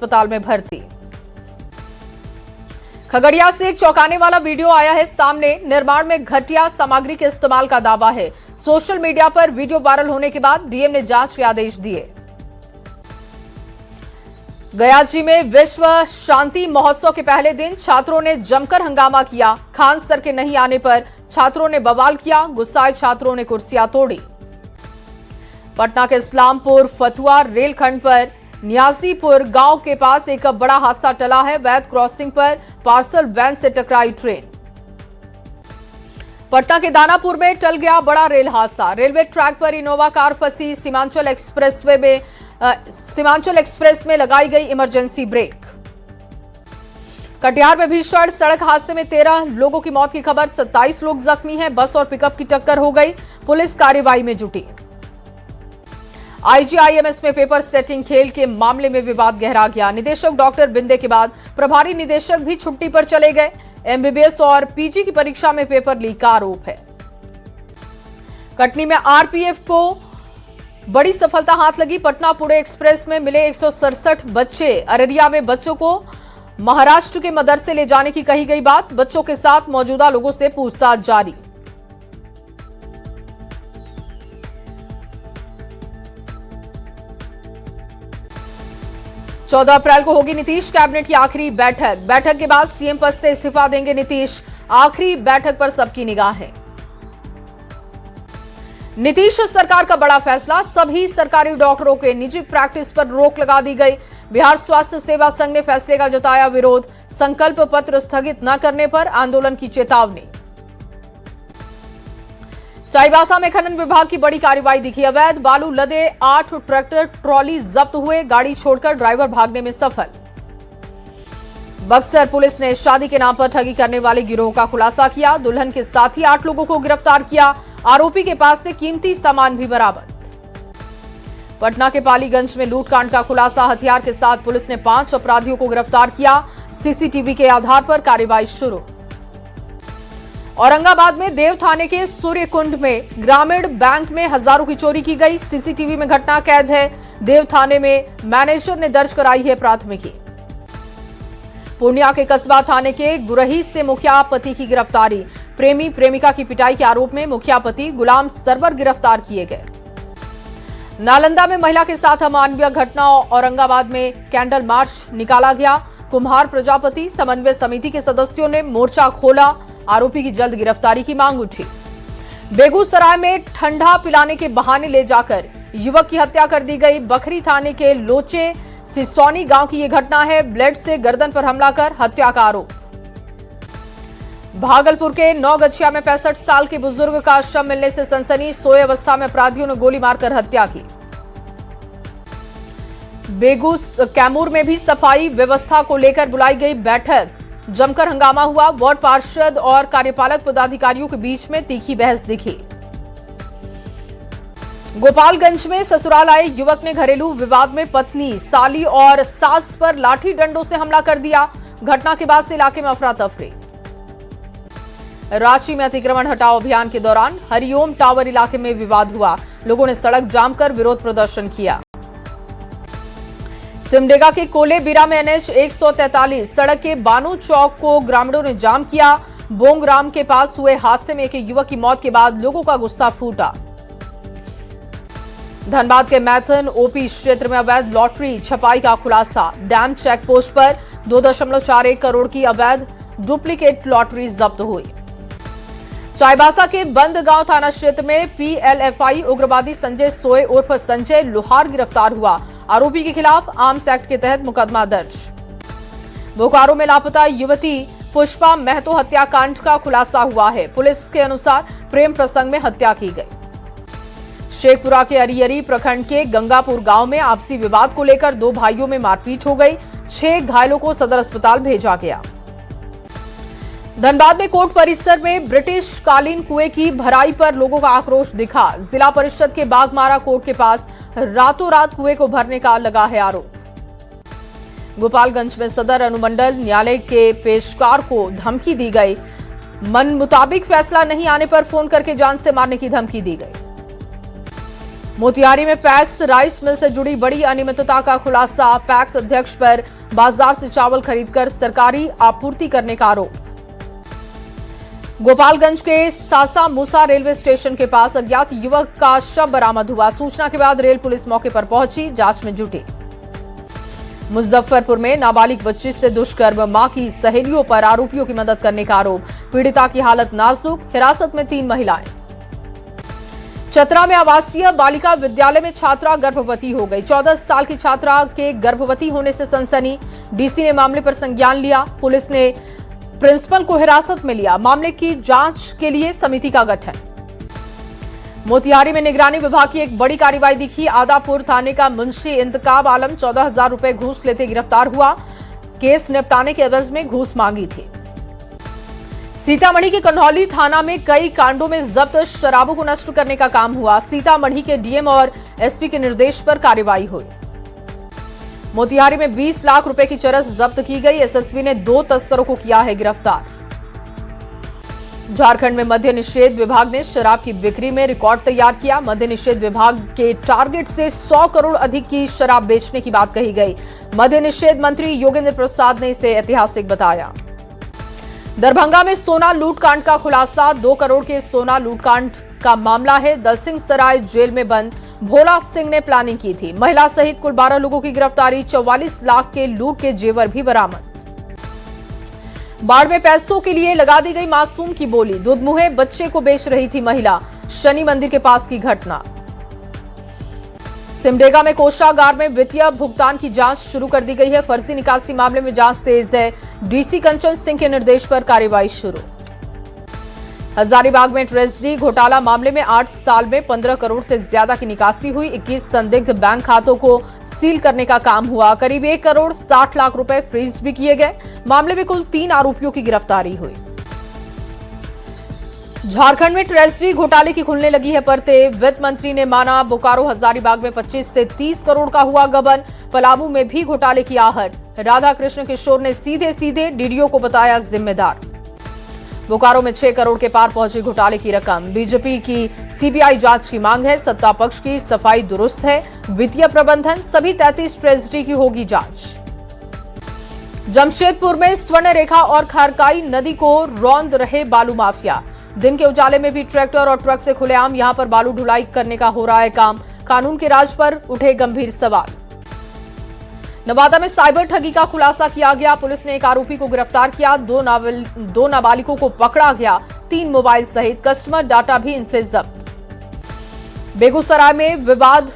अस्पताल में भर्ती। खगड़िया से एक चौंकाने वाला वीडियो आया है सामने। निर्माण में घटिया सामग्री के इस्तेमाल का दावा है। सोशल मीडिया पर वीडियो वायरल होने के बाद डीएम ने जांच के आदेश दिए। गयाजी में विश्व शांति महोत्सव के पहले दिन छात्रों ने जमकर हंगामा किया। खान सर के नहीं आने पर छात्रों ने बवाल किया। गुस्साए छात्रों ने कुर्सियां तोड़ी। पटना के इस्लामपुर फतुहा रेलखंड पर नियाजीपुर गांव के पास एक बड़ा हादसा टला है। वैद क्रॉसिंग पर पार्सल वैन से टकराई ट्रेन। पटना के दानापुर में टल गया बड़ा रेल हादसा। रेलवे ट्रैक पर इनोवा कार फंसी। सीमांचल एक्सप्रेस में लगाई गई इमरजेंसी ब्रेक। कटिहार में भीषण सड़क हादसे में 13 लोगों की मौत की खबर। 27 लोग जख्मी हैं। बस और पिकअप की टक्कर हो गई। पुलिस कार्रवाई में जुटी। आईजीआईएमएस में पेपर सेटिंग खेल के मामले में विवाद गहरा गया। निदेशक डॉक्टर बिंदे के बाद प्रभारी निदेशक भी छुट्टी पर चले गए। एमबीबीएस और पीजी की परीक्षा में पेपर लीक का आरोप है। कटनी में आरपीएफ को बड़ी सफलता हाथ लगी। पटना पुणे एक्सप्रेस में मिले 167 बच्चे। अररिया में बच्चों को महाराष्ट्र के मदरसे ले जाने की कही गई बात। बच्चों के साथ मौजूदा लोगों से पूछताछ जारी। चौदह अप्रैल को होगी नीतीश कैबिनेट की आखिरी बैठक के बाद सीएम पद से इस्तीफा देंगे नीतीश। आखिरी बैठक पर सबकी निगाहें। नीतीश सरकार का बड़ा फैसला। सभी सरकारी डॉक्टरों के निजी प्रैक्टिस पर रोक लगा दी गई। बिहार स्वास्थ्य सेवा संघ ने फैसले का जताया विरोध। संकल्प पत्र स्थगित न करने पर आंदोलन की चेतावनी। चाईबासा में खनन विभाग की बड़ी कार्रवाई दिखी। अवैध बालू लदे 8 ट्रैक्टर ट्रॉली जब्त हुए। गाड़ी छोड़कर ड्राइवर भागने में सफल। बक्सर पुलिस ने शादी के नाम पर ठगी करने वाले गिरोह का खुलासा किया। दुल्हन के साथ ही 8 लोगों को गिरफ्तार किया। आरोपी के पास से कीमती सामान भी बरामद। पटना के पालीगंज में लूटकांड का खुलासा। हथियार के साथ पुलिस ने 5 अपराधियों को गिरफ्तार किया। सीसीटीवी के आधार पर कार्रवाई शुरू। औरंगाबाद में देव थाने के सूर्य कुंड में ग्रामीण बैंक में हजारों की चोरी की गई। सीसीटीवी में घटना कैद है। देव थाने में मैनेजर ने दर्ज कराई है प्राथमिकी। पूर्णिया के कस्बा थाने के गुरही से मुखिया पति की गिरफ्तारी। प्रेमी प्रेमिका की पिटाई के आरोप में मुखिया पति गुलाम सरवर गिरफ्तार किए गए। नालंदा में महिला के साथ अमानवीय घटना। औरंगाबाद में कैंडल मार्च निकाला गया। कुम्हार प्रजापति समन्वय समिति के सदस्यों ने मोर्चा खोला। आरोपी की जल्द गिरफ्तारी की मांग उठी। बेगूसराय में ठंडा पिलाने के बहाने ले जाकर युवक की हत्या कर दी गई। बखरी थाने के लोचे सिसौनी गांव की यह घटना है। ब्लेड से गर्दन पर हमला कर हत्या का आरोप। भागलपुर के नौगछिया में 65 साल के बुजुर्ग का शव मिलने से सनसनी। सोए अवस्था में अपराधियों ने गोली मारकर हत्या की। कैमूर में भी सफाई व्यवस्था को लेकर बुलाई गई बैठक। जमकर हंगामा हुआ। वार्ड पार्षद और कार्यपालक पदाधिकारियों के बीच में तीखी बहस दिखी। गोपालगंज में ससुराल आए युवक ने घरेलू विवाद में पत्नी, साली और सास पर लाठी डंडों से हमला कर दिया। घटना के बाद से इलाके में अफरा तफरी। रांची में अतिक्रमण हटाओ अभियान के दौरान हरिओम टावर इलाके में विवाद हुआ। लोगों ने सड़क जाम कर विरोध प्रदर्शन किया। सिमडेगा के कोलेबिरा में एनएच 143 सड़क के बानू चौक को ग्रामीणों ने जाम किया। बोंगराम के पास हुए हादसे में एक युवक की मौत के बाद लोगों का गुस्सा फूटा। धनबाद के मैथन ओपी क्षेत्र में अवैध लॉटरी छपाई का खुलासा। डैम चेक पोस्ट पर 2.41 करोड़ की अवैध डुप्लीकेट लॉटरी जब्त हुई। चाईबासा के बंदगांव थाना क्षेत्र में पीएलएफआई उग्रवादी संजय सोए उर्फ संजय लोहार गिरफ्तार हुआ। आरोपी के खिलाफ आर्म्स एक्ट के तहत मुकदमा दर्ज। बोकारो में लापता युवती पुष्पा महतो हत्याकांड का खुलासा हुआ है। पुलिस के अनुसार प्रेम प्रसंग में हत्या की गई। शेखपुरा के अरियरी प्रखंड के गंगापुर गांव में आपसी विवाद को लेकर 2 भाइयों में मारपीट हो गई। 6 घायलों को सदर अस्पताल भेजा गया। धनबाद में कोर्ट परिसर में ब्रिटिश कालीन कुएं की भराई पर लोगों का आक्रोश दिखा। जिला परिषद के बागमारा कोर्ट के पास रातों रात कुएं को भरने का लगा है आरोप। गोपालगंज में सदर अनुमंडल न्यायालय के पेशकार को धमकी दी गई। मन मुताबिक फैसला नहीं आने पर फोन करके जान से मारने की धमकी दी गई। मोतिहारी में पैक्स राइस मिल से जुड़ी बड़ी अनियमितता का खुलासा। पैक्स अध्यक्ष पर बाजार से चावल खरीदकर सरकारी आपूर्ति करने का आरोप। गोपालगंज के सासा मूसा रेलवे स्टेशन के पास अज्ञात युवक का शव बरामद हुआ। सूचना के बाद रेल पुलिस मौके पर पहुंची, जांच में जुटी। मुजफ्फरपुर में नाबालिग बच्ची से दुष्कर्म, मां की सहेलियों पर आरोपियों की मदद करने का आरोप। पीड़िता की हालत नाजुक, हिरासत में 3 महिलाएं। चतरा में आवासीय बालिका विद्यालय में छात्रा गर्भवती हो गई। 14 साल की छात्रा के गर्भवती होने से सनसनी। डीसी ने मामले पर संज्ञान लिया। पुलिस ने प्रिंसिपल को हिरासत में लिया। मामले की जांच के लिए समिति का गठन। मोतिहारी में निगरानी विभाग की एक बड़ी कार्रवाई दिखी। आदापुर थाने का मुंशी इंतकाब आलम 14,000 रुपए घूस लेते गिरफ्तार हुआ। केस निपटाने के एवज में घूस मांगी थी। सीतामढ़ी के कन्हौली थाना में कई कांडों में जब्त शराबों को नष्ट करने का काम हुआ। सीतामढ़ी के डीएम और एसपी के निर्देश पर कार्रवाई हुई। मोतिहारी में 20 लाख रुपए की चरस जब्त की गई। एसएसबी ने 2 तस्करों को किया है गिरफ्तार। झारखंड में मद्य निषेध विभाग ने शराब की बिक्री में रिकॉर्ड तैयार किया। मद्य निषेध विभाग के टारगेट से 100 करोड़ अधिक की शराब बेचने की बात कही गई। मद्य निषेध मंत्री योगेंद्र प्रसाद ने इसे ऐतिहासिक बताया। दरभंगा में सोना लूटकांड का खुलासा। 2 करोड़ के सोना लूटकांड का मामला है। दलसिंह सराय जेल में बंद भोला सिंह ने प्लानिंग की थी। महिला सहित कुल 12 लोगों की गिरफ्तारी। 44 लाख के लूट के जेवर भी बरामद। बाढ़ में पैसों के लिए लगा दी गई मासूम की बोली। दुधमुहे बच्चे को बेच रही थी महिला। शनि मंदिर के पास की घटना। सिमडेगा में कोषागार में वित्तीय भुगतान की जांच शुरू कर दी गई है। फर्जी निकासी मामले में जांच तेज है। डीसी कंचन सिंह के निर्देश पर कार्रवाई शुरू। हजारीबाग में ट्रेजरी घोटाला मामले में 8 साल में 15 करोड़ से ज्यादा की निकासी हुई। 21 संदिग्ध बैंक खातों को सील करने का काम हुआ। करीब 1 करोड़ 60 लाख रुपए फ्रीज भी किए गए। मामले में कुल 3 आरोपियों की गिरफ्तारी हुई। झारखंड में ट्रेजरी घोटाले की खुलने लगी है परतें। वित्त मंत्री ने माना बोकारो हजारीबाग में 25 से 30 करोड़ का हुआ गबन। पलामू में भी घोटाले की आहट। राधा कृष्ण किशोर ने सीधे सीधे डीडीओ को बताया जिम्मेदार। बोकारो में 6 करोड़ के पार पहुंची घोटाले की रकम। बीजेपी की सीबीआई जांच की मांग है। सत्ता पक्ष की सफाई दुरुस्त है। वित्तीय प्रबंधन सभी 33 ट्रेजरी की होगी जांच। जमशेदपुर में स्वर्ण रेखा और खरकाई नदी को रौंद रहे बालू माफिया। दिन के उजाले में भी ट्रैक्टर और ट्रक से खुलेआम यहां पर बालू ढुलाई करने का हो रहा है काम। कानून के राज पर उठे गंभीर सवाल। नवादा में साइबर ठगी का खुलासा किया गया। पुलिस ने एक आरोपी को गिरफ्तार किया। 2 नाबालिगों को पकड़ा गया। 3 मोबाइल सहित कस्टमर डाटा भी इनसे जब्त। बेगूसराय में विवाद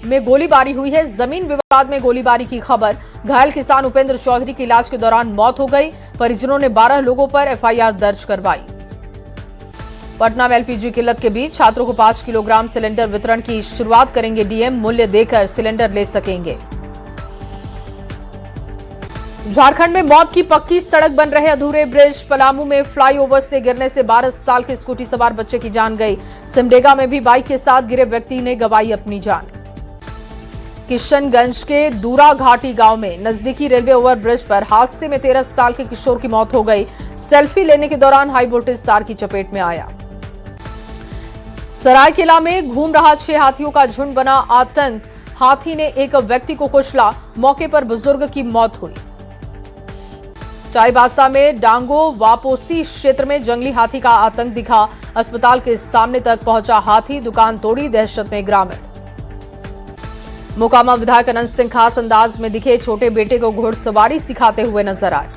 में गोलीबारी हुई है। जमीन विवाद में गोलीबारी की खबर। घायल किसान उपेंद्र चौधरी की इलाज के दौरान मौत हो गई। परिजनों ने 12 लोगों पर एफआईआर दर्ज करवाई। पटना में एलपीजी किल्लत के बीच छात्रों को 5 किलोग्राम सिलेंडर वितरण की शुरुआत करेंगे डीएम। मूल्य देकर सिलेंडर ले सकेंगे। झारखंड में मौत की पक्की सड़क बन रहे अधूरे ब्रिज। पलामू में फ्लाईओवर से गिरने से 12 साल के स्कूटी सवार बच्चे की जान गई। सिमडेगा में भी बाइक के साथ गिरे व्यक्ति ने गंवाई अपनी जान। किशनगंज के दूरा घाटी गांव में नजदीकी रेलवे ओवरब्रिज पर हादसे में 13 साल के किशोर की मौत हो गई। सेल्फी लेने के दौरान हाई वोल्टेज तार की चपेट में आया। सरायकेला में घूम रहा 6 हाथियों का झुंड बना आतंक। हाथी ने एक व्यक्ति को कुचला। मौके पर बुजुर्ग की मौत हुई। चाईबासा में डांगो वापोसी क्षेत्र में जंगली हाथी का आतंक दिखा। अस्पताल के सामने तक पहुंचा हाथी। दुकान तोड़ी दहशत में ग्रामीण। मोकामा विधायक अनंत सिंह खास अंदाज में दिखे। छोटे बेटे को घुड़सवारी सिखाते हुए नजर आए।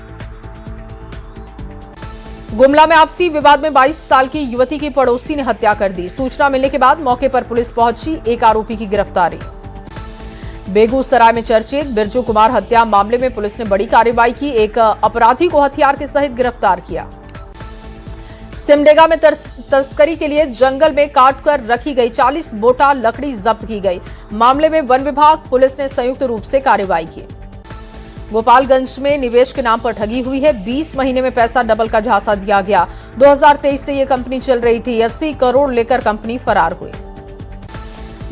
गुमला में आपसी विवाद में 22 साल की युवती की पड़ोसी ने हत्या कर दी। सूचना मिलने के बाद मौके पर पुलिस पहुंची। एक आरोपी की गिरफ्तारी। बेगूसराय में चर्चित बिरजू कुमार हत्या मामले में पुलिस ने बड़ी कार्रवाई की। एक अपराधी को हथियार के सहित गिरफ्तार किया। सिमडेगा में तस्करी के लिए जंगल में काटकर रखी गई 40 बोटा लकड़ी जब्त की गई। मामले में वन विभाग पुलिस ने संयुक्त रूप से कार्रवाई की। गोपालगंज में निवेश के नाम पर ठगी हुई है। 20 महीने में पैसा डबल का झांसा दिया गया। 2023 से यह कंपनी चल रही थी। 80 करोड़ लेकर कंपनी फरार हुई।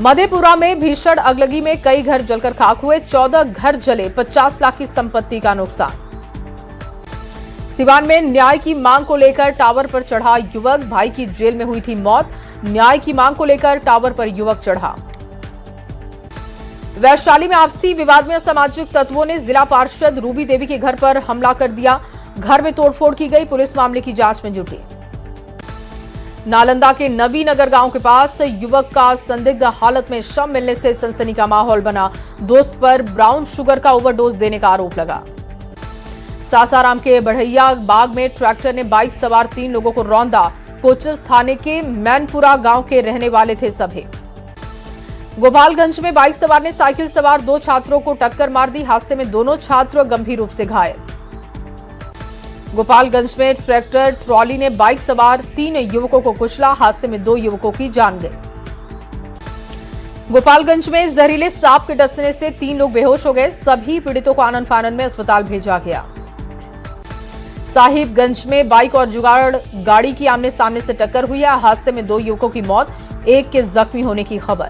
मधेपुरा में भीषण अगलगी में कई घर जलकर खाक हुए। 14 घर जले। 50 लाख की संपत्ति का नुकसान। सिवान में न्याय की मांग को लेकर टावर पर चढ़ा युवक। भाई की जेल में हुई थी मौत। न्याय की मांग को लेकर टावर पर युवक चढ़ा। वैशाली में आपसी विवाद में असामाजिक तत्वों ने जिला पार्षद रूबी देवी के घर पर हमला कर दिया। घर में तोड़फोड़ की गई, पुलिस मामले की जांच में जुटी। नालंदा के नवीनगर गांव के पास युवक का संदिग्ध हालत में शव मिलने से सनसनी का माहौल बना। दोस्त पर ब्राउन शुगर का ओवरडोज देने का आरोप लगा। सासाराम के बढ़ैया बाग में ट्रैक्टर ने बाइक सवार 3 लोगों को रौंदा। कोचस थाने के मैनपुरा गांव के रहने वाले थे सभी। गोपालगंज में बाइक सवार ने साइकिल सवार 2 छात्रों को टक्कर मार दी। हादसे में दोनों छात्र गंभीर रूप से घायल। गोपालगंज में ट्रैक्टर ट्रॉली ने बाइक सवार 3 युवकों को कुचला। हादसे में 2 युवकों की जान गई। गोपालगंज में जहरीले सांप के डसने से 3 लोग बेहोश हो गए। सभी पीड़ितों को आनन फानन में अस्पताल भेजा गया। साहिबगंज में बाइक और जुगाड़ गाड़ी की आमने सामने से टक्कर हुई है। हादसे में 2 युवकों की मौत, 1 के जख्मी होने की खबर।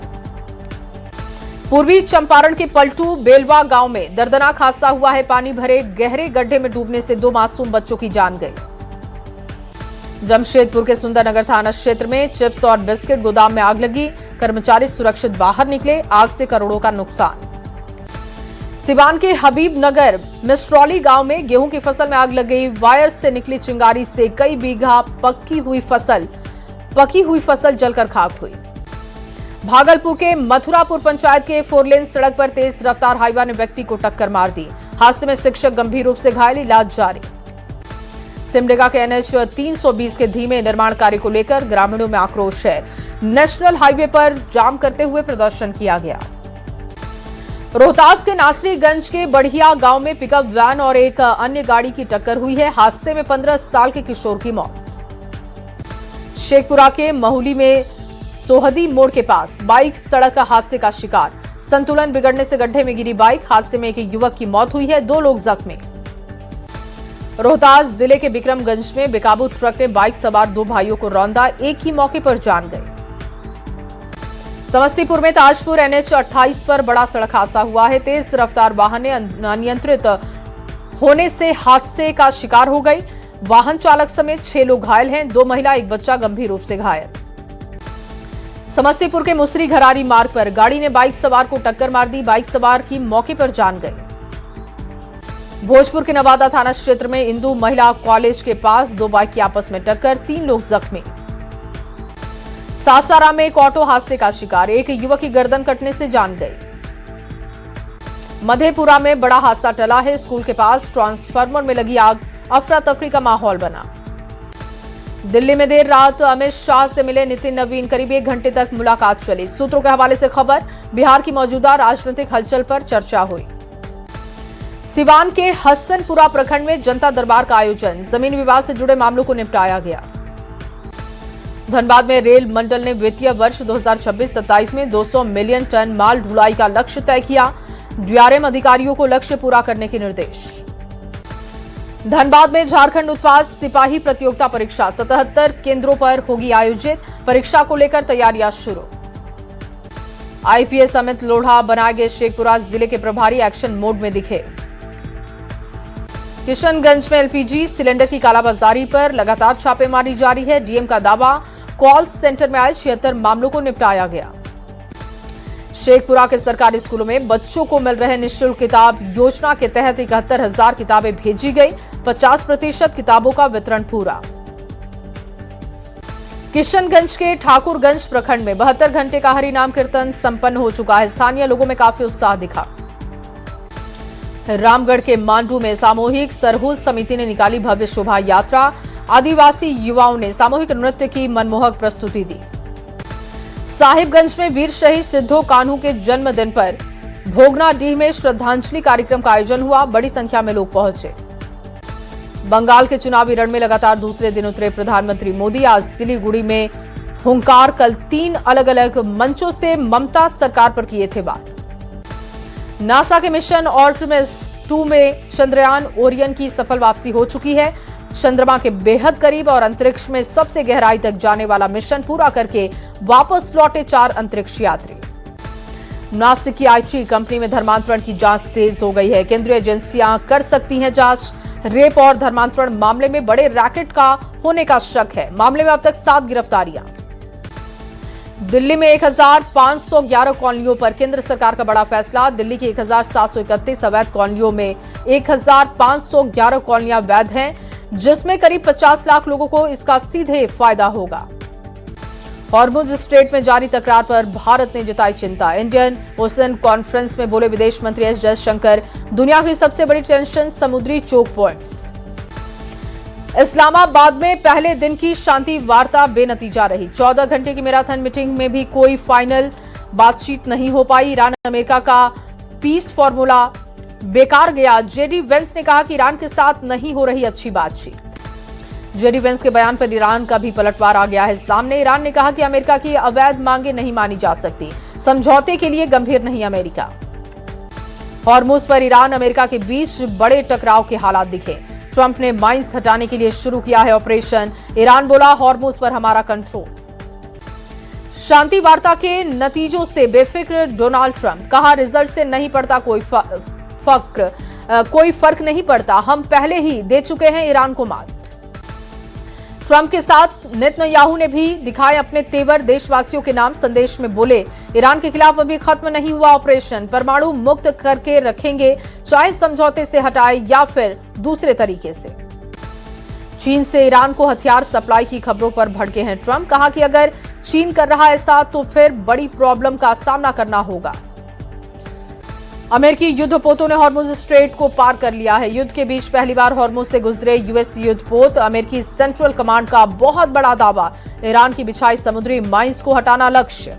पूर्वी चंपारण के पलटू बेलवा गांव में दर्दनाक हादसा हुआ है। पानी भरे गहरे गड्ढे में डूबने से 2 मासूम बच्चों की जान गई। जमशेदपुर के सुंदरनगर थाना क्षेत्र में चिप्स और बिस्किट गोदाम में आग लगी। कर्मचारी सुरक्षित बाहर निकले। आग से करोड़ों का नुकसान। सिवान के हबीबनगर मिस्ट्रौली गांव में गेहूं की फसल में आग लग गई। वायर से निकली चिंगारी से कई बीघा पकी हुई फसल जलकर खाक हुई। भागलपुर के मथुरापुर पंचायत के 4 लेन सड़क पर तेज रफ्तार हाईवा ने व्यक्ति को टक्कर मार दी। हादसे में शिक्षक गंभीर रूप से घायल, इलाज जारी। सिमडेगा के NH 320 के धीमे निर्माण कार्य को लेकर ग्रामीणों में आक्रोश है। नेशनल हाईवे पर जाम करते हुए प्रदर्शन किया गया। रोहतास के नासरीगंज के बढ़िया गांव में पिकअप वैन और एक अन्य गाड़ी की टक्कर हुई है। हादसे में 15 साल के किशोर की मौत। शेखपुरा के महुली में सोहदी मोड़ के पास बाइक सड़क हादसे का शिकार। संतुलन बिगड़ने से गड्ढे में गिरी बाइक। हादसे में एक युवक की मौत हुई है, 2 लोग जख्मी। रोहतास जिले के बिक्रमगंज में बेकाबू ट्रक ने बाइक सवार 2 भाइयों को रौंदा, एक ही मौके पर जान गई। समस्तीपुर में ताजपुर NH 28 पर बड़ा सड़क हादसा हुआ है। तेज रफ्तार वाहन ने अनियंत्रित होने से हादसे का शिकार हो गई। वाहन चालक समेत 6 लोग घायल हैं, 2 महिला, 1 बच्चा गंभीर रूप से घायल। समस्तीपुर के मुसरी घरारी मार्ग पर गाड़ी ने बाइक सवार को टक्कर मार दी। बाइक सवार की मौके पर जान गई। भोजपुर के नवादा थाना क्षेत्र में इंदू महिला कॉलेज के पास 2 बाइक की आपस में टक्कर, 3 लोग जख्मी। सासाराम में एक ऑटो हादसे का शिकार, एक युवक की गर्दन कटने से जान गई। मधेपुरा में बड़ा हादसा टला है। स्कूल के पास ट्रांसफार्मर में लगी आग, अफरा तफरी का माहौल बना। दिल्ली में देर रात अमित शाह से मिले नितिन नवीन, करीब 1 घंटे तक मुलाकात चली। सूत्रों के हवाले से खबर, बिहार की मौजूदा राजनीतिक हलचल पर चर्चा हुई। सिवान के हसनपुरा प्रखंड में जनता दरबार का आयोजन, जमीन विवाद से जुड़े मामलों को निपटाया गया। धनबाद में रेल मंडल ने वित्तीय वर्ष 2026-27 में 200 मिलियन टन माल ढुलाई का लक्ष्य तय किया। DRM अधिकारियों को लक्ष्य पूरा करने के निर्देश। धनबाद में झारखंड उत्पाद सिपाही प्रतियोगिता परीक्षा 77 केंद्रों पर होगी आयोजित। परीक्षा को लेकर तैयारियां शुरू। IPS अमित लोढ़ा बनाए गए शेखपुरा जिले के प्रभारी एक्शन मोड में दिखे। किशनगंज में LPG सिलेंडर की कालाबाजारी पर लगातार छापेमारी जारी है। DM का दावा, कॉल सेंटर में आए 76 मामलों को निपटाया गया। शेखपुरा के सरकारी स्कूलों में बच्चों को मिल रहे निःशुल्क किताब योजना के तहत 71,000 किताबें भेजी गई। 50% किताबों का वितरण पूरा। किशनगंज के ठाकुरगंज प्रखंड में 72 घंटे का हरिनाम कीर्तन संपन्न हो चुका है। स्थानीय लोगों में काफी उत्साह दिखा। रामगढ़ के मांडू में सामूहिक सरहुल समिति ने निकाली भव्य शोभा यात्रा। आदिवासी युवाओं ने सामूहिक नृत्य की मनमोहक प्रस्तुति दी। साहिबगंज में वीर शहीद सिद्धो कान्हू के जन्मदिन पर भोगनाडीह में श्रद्धांजलि कार्यक्रम का आयोजन हुआ। बड़ी संख्या में लोग पहुंचे। बंगाल के चुनावी रण में लगातार दूसरे दिन उतरे प्रधानमंत्री मोदी। आज सिलीगुड़ी में हुंकार, कल 3 अलग अलग मंचों से ममता सरकार पर किए थे बात। नासा के मिशन आर्टेमिस 2 में चंद्रयान ओरियन की सफल वापसी हो चुकी है। चंद्रमा के बेहद करीब और अंतरिक्ष में सबसे गहराई तक जाने वाला मिशन पूरा करके वापस लौटे 4 अंतरिक्ष यात्री। नासिक की IT कंपनी में धर्मांतरण की जांच तेज हो गई है। केंद्रीय एजेंसियां कर सकती हैं जांच। रेप और धर्मांतरण मामले में बड़े रैकेट का होने का शक है। मामले में अब तक 7 गिरफ्तारियां। दिल्ली में 1511 कॉलोनियों पर केंद्र सरकार का बड़ा फैसला। दिल्ली की 1731 अवैध कॉलोनियों में 1511 कॉलोनियां वैध हैं, जिसमें करीब 50 लाख लोगों को इसका सीधे फायदा होगा। हॉर्मुज स्ट्रेट में जारी तकरार पर भारत ने जताई चिंता। इंडियन ओशन कॉन्फ्रेंस में बोले विदेश मंत्री एस जयशंकर, दुनिया की सबसे बड़ी टेंशन समुद्री चोक पॉइंट्स। इस्लामाबाद में पहले दिन की शांति वार्ता बेनतीजा रही। 14 घंटे की मैराथन मीटिंग में भी कोई फाइनल बातचीत नहीं हो पाई। ईरान अमेरिका का पीस फॉर्मूला बेकार गया। जेडी वेंस ने कहा कि ईरान के साथ नहीं हो रही अच्छी बातचीत। जेडी वेंस के बयान पर ईरान का भी पलटवार आ गया है सामने। ईरान ने कहा कि अमेरिका की अवैध मांगे नहीं मानी जा सकती, समझौते के लिए गंभीर नहीं अमेरिका। हॉर्मुज पर ईरान अमेरिका के बीच बड़े टकराव के हालात दिखे। ट्रंप ने माइंस हटाने के लिए शुरू किया है ऑपरेशन। ईरान बोला, हॉर्मुज पर हमारा कंट्रोल। शांति वार्ता के नतीजों से बेफिक्र डोनाल्ड ट्रंप, कहा रिजल्ट से नहीं पड़ता कोई फर्क नहीं पड़ता, हम पहले ही दे चुके हैं ईरान को मात। ट्रंप के साथ नेतन्याहू ने भी दिखाए अपने तेवर। देशवासियों के नाम संदेश में बोले, ईरान के खिलाफ अभी खत्म नहीं हुआ ऑपरेशन, परमाणु मुक्त करके रखेंगे, चाहे समझौते से हटाए या फिर दूसरे तरीके से। चीन से ईरान को हथियार सप्लाई की खबरों पर भड़के हैं ट्रंप, कहा कि अगर चीन कर रहा ऐसा तो फिर बड़ी प्रॉब्लम का सामना करना होगा। अमेरिकी युद्धपोतों ने हॉर्मुज स्ट्रेट को पार कर लिया है। युद्ध के बीच पहली बार हॉर्मुज से गुजरे यूएस युद्धपोत। अमेरिकी सेंट्रल कमांड का बहुत बड़ा दावा, ईरान की बिछाई समुद्री माइंस को हटाना लक्ष्य।